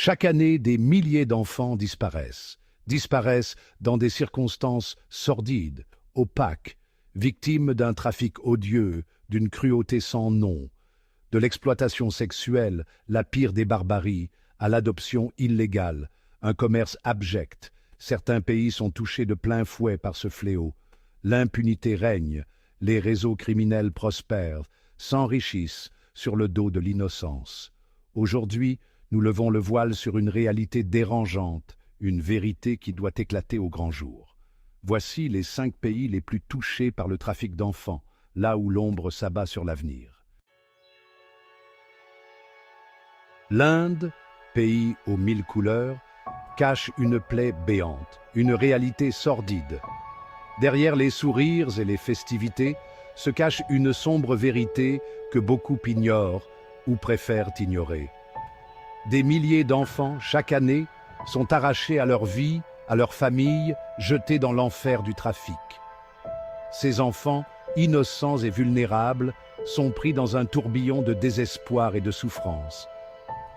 Chaque année, des milliers d'enfants disparaissent dans des circonstances sordides, opaques, victimes d'un trafic odieux, d'une cruauté sans nom, de l'exploitation sexuelle, la pire des barbaries, à l'adoption illégale, un commerce abject. Certains pays sont touchés de plein fouet par ce fléau. L'impunité règne, les réseaux criminels prospèrent, s'enrichissent sur le dos de l'innocence. Aujourd'hui, nous levons le voile sur une réalité dérangeante, une vérité qui doit éclater au grand jour. Voici les 5 pays les plus touchés par le trafic d'enfants, là où l'ombre s'abat sur l'avenir. L'Inde, pays aux 1000 couleurs, cache une plaie béante, une réalité sordide. Derrière les sourires et les festivités se cache une sombre vérité que beaucoup ignorent ou préfèrent ignorer. Des milliers d'enfants, chaque année, sont arrachés à leur vie, à leur famille, jetés dans l'enfer du trafic. Ces enfants, innocents et vulnérables, sont pris dans un tourbillon de désespoir et de souffrance.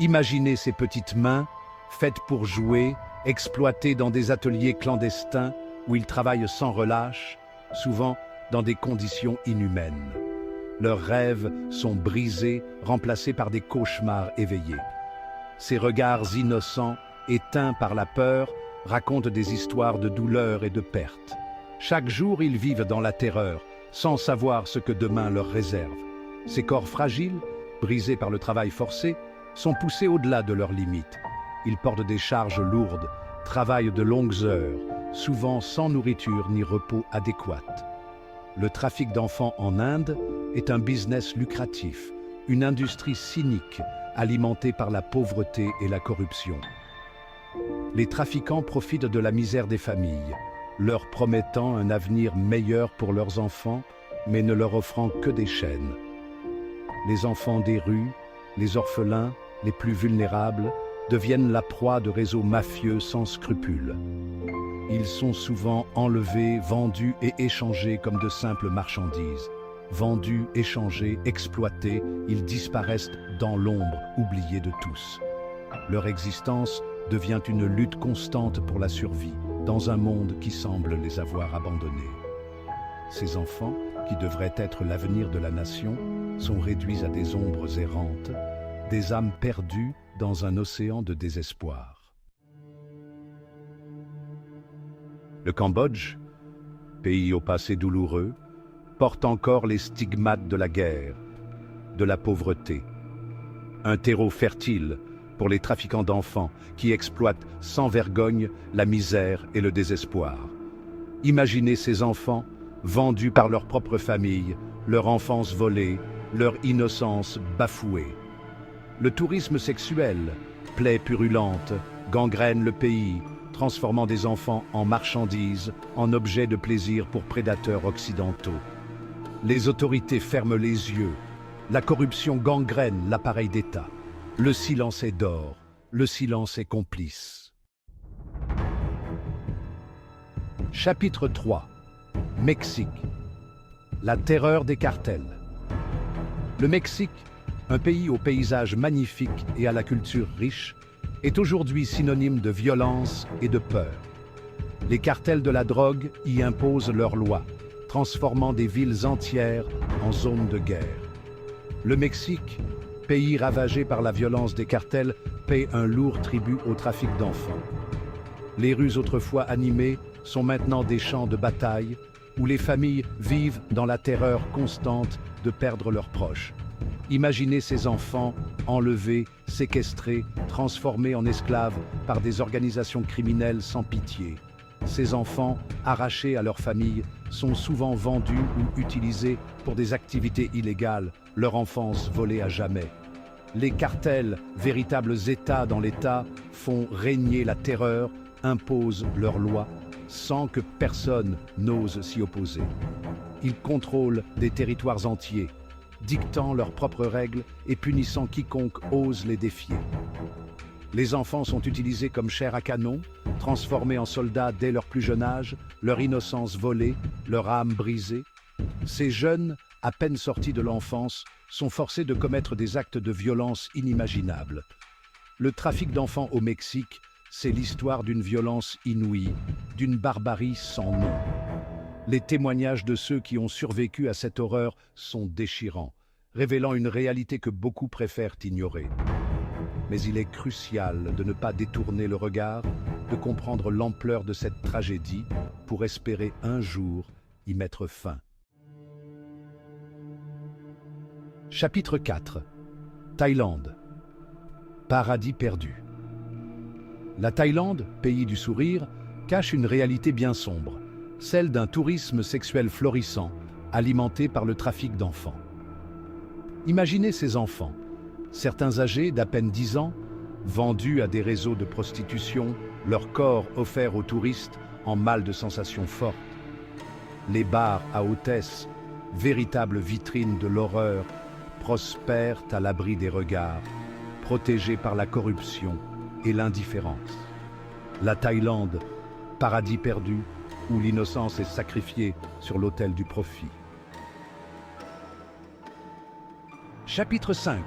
Imaginez ces petites mains, faites pour jouer, exploitées dans des ateliers clandestins où ils travaillent sans relâche, souvent dans des conditions inhumaines. Leurs rêves sont brisés, remplacés par des cauchemars éveillés. Ces regards innocents, éteints par la peur, racontent des histoires de douleur et de perte. Chaque jour, ils vivent dans la terreur, sans savoir ce que demain leur réserve. Ces corps fragiles, brisés par le travail forcé, sont poussés au-delà de leurs limites. Ils portent des charges lourdes, travaillent de longues heures, souvent sans nourriture ni repos adéquat. Le trafic d'enfants en Inde est un business lucratif, une industrie cynique alimentée par la pauvreté et la corruption. Les trafiquants profitent de la misère des familles, leur promettant un avenir meilleur pour leurs enfants, mais ne leur offrant que des chaînes. Les enfants des rues, les orphelins, les plus vulnérables, deviennent la proie de réseaux mafieux sans scrupules. Ils sont souvent enlevés, vendus et échangés comme de simples marchandises. Vendus, échangés, exploités, ils disparaissent dans l'ombre, oubliés de tous. Leur existence devient une lutte constante pour la survie, dans un monde qui semble les avoir abandonnés. Ces enfants, qui devraient être l'avenir de la nation, sont réduits à des ombres errantes, des âmes perdues dans un océan de désespoir. Le Cambodge, pays au passé douloureux, porte encore les stigmates de la guerre, de la pauvreté. Un terreau fertile pour les trafiquants d'enfants qui exploitent sans vergogne la misère et le désespoir. Imaginez ces enfants vendus par leur propre famille, leur enfance volée, leur innocence bafouée. Le tourisme sexuel, plaie purulente, gangrène le pays, transformant des enfants en marchandises, en objets de plaisir pour prédateurs occidentaux. Les autorités ferment les yeux, la corruption gangrène l'appareil d'État. Le silence est d'or, le silence est complice. Chapitre 3. Mexique. La terreur des cartels. Le Mexique, un pays au paysage magnifique et à la culture riche, est aujourd'hui synonyme de violence et de peur. Les cartels de la drogue y imposent leurs lois, transformant des villes entières en zones de guerre. Le Mexique, pays ravagé par la violence des cartels, paie un lourd tribut au trafic d'enfants. Les rues autrefois animées sont maintenant des champs de bataille où les familles vivent dans la terreur constante de perdre leurs proches. Imaginez ces enfants enlevés, séquestrés, transformés en esclaves par des organisations criminelles sans pitié. Ces enfants, arrachés à leurs familles, sont souvent vendus ou utilisés pour des activités illégales, leur enfance volée à jamais. Les cartels, véritables États dans l'État, font régner la terreur, imposent leurs lois, sans que personne n'ose s'y opposer. Ils contrôlent des territoires entiers, dictant leurs propres règles et punissant quiconque ose les défier. Les enfants sont utilisés comme chair à canon, transformés en soldats dès leur plus jeune âge, leur innocence volée, leur âme brisée. Ces jeunes, à peine sortis de l'enfance, sont forcés de commettre des actes de violence inimaginables. Le trafic d'enfants au Mexique, c'est l'histoire d'une violence inouïe, d'une barbarie sans nom. Les témoignages de ceux qui ont survécu à cette horreur sont déchirants, révélant une réalité que beaucoup préfèrent ignorer. Mais il est crucial de ne pas détourner le regard, de comprendre l'ampleur de cette tragédie pour espérer un jour y mettre fin. Chapitre 4. Thaïlande. Paradis perdu. La Thaïlande, pays du sourire, cache une réalité bien sombre, celle d'un tourisme sexuel florissant, alimenté par le trafic d'enfants. Imaginez ces enfants, certains âgés d'à peine 10 ans, vendus à des réseaux de prostitution, leur corps offert aux touristes en mal de sensations fortes. Les bars à hôtesses, véritables vitrines de l'horreur, prospèrent à l'abri des regards, protégés par la corruption et l'indifférence. La Thaïlande, paradis perdu, où l'innocence est sacrifiée sur l'autel du profit. Chapitre 5.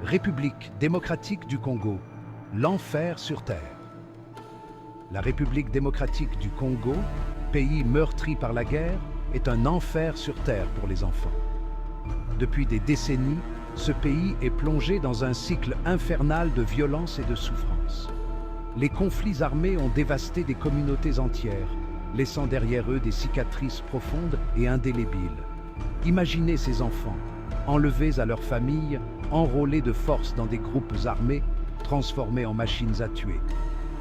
République démocratique du Congo. L'enfer sur terre. La République démocratique du Congo, pays meurtri par la guerre, est un enfer sur terre pour les enfants. Depuis des décennies, ce pays est plongé dans un cycle infernal de violence et de souffrance. Les conflits armés ont dévasté des communautés entières, laissant derrière eux des cicatrices profondes et indélébiles. Imaginez ces enfants, enlevés à leurs familles, enrôlés de force dans des groupes armés, transformés en machines à tuer.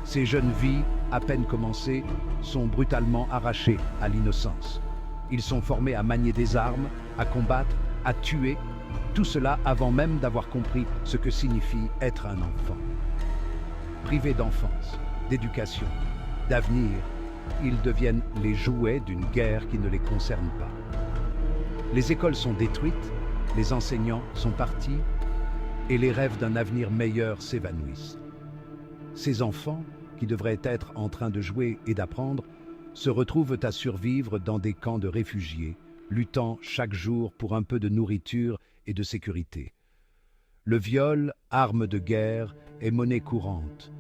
Ces jeunes vies, à peine commencées, sont brutalement arrachées à l'innocence. Ils sont formés à manier des armes, à combattre, à tuer, tout cela avant même d'avoir compris ce que signifie être un enfant. Privés d'enfance, d'éducation, d'avenir, ils deviennent les jouets d'une guerre qui ne les concerne pas. Les écoles sont détruites, les enseignants sont partis, et les rêves d'un avenir meilleur s'évanouissent. Ces enfants, qui devraient être en train de jouer et d'apprendre, se retrouvent à survivre dans des camps de réfugiés, luttant chaque jour pour un peu de nourriture et de sécurité. Le viol, arme de guerre, est monnaie courante.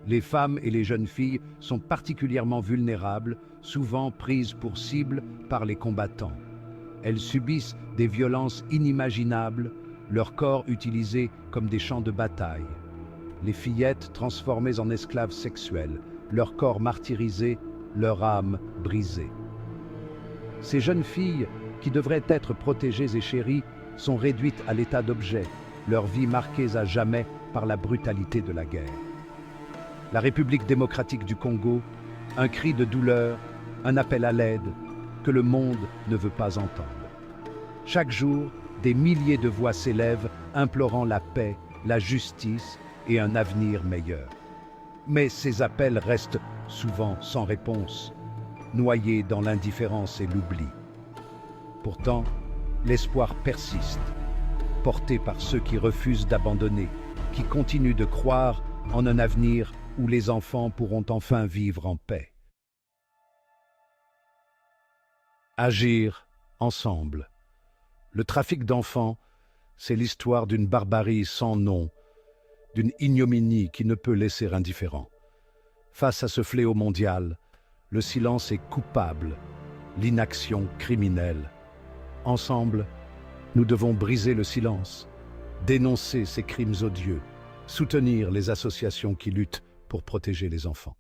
Les femmes et les jeunes filles sont particulièrement vulnérables, souvent prises pour cible par les combattants. Elles subissent des violences inimaginables, leur corps utilisé comme des champs de bataille. Les fillettes transformées en esclaves sexuels, leur corps martyrisé, leur âme brisée. Ces jeunes filles, qui devraient être protégées et chéries, sont réduites à l'état d'objets, leur vie marquée à jamais par la brutalité de la guerre. La République démocratique du Congo, un cri de douleur, un appel à l'aide que le monde ne veut pas entendre. Chaque jour, des milliers de voix s'élèvent, implorant la paix, la justice et un avenir meilleur. Mais ces appels restent souvent sans réponse, noyés dans l'indifférence et l'oubli. Pourtant, l'espoir persiste, porté par ceux qui refusent d'abandonner, qui continuent de croire en un avenir où les enfants pourront enfin vivre en paix. Agir ensemble. Le trafic d'enfants, c'est l'histoire d'une barbarie sans nom, d'une ignominie qui ne peut laisser indifférent. Face à ce fléau mondial, le silence est coupable, l'inaction criminelle. Ensemble, nous devons briser le silence, dénoncer ces crimes odieux, soutenir les associations qui luttent pour protéger les enfants.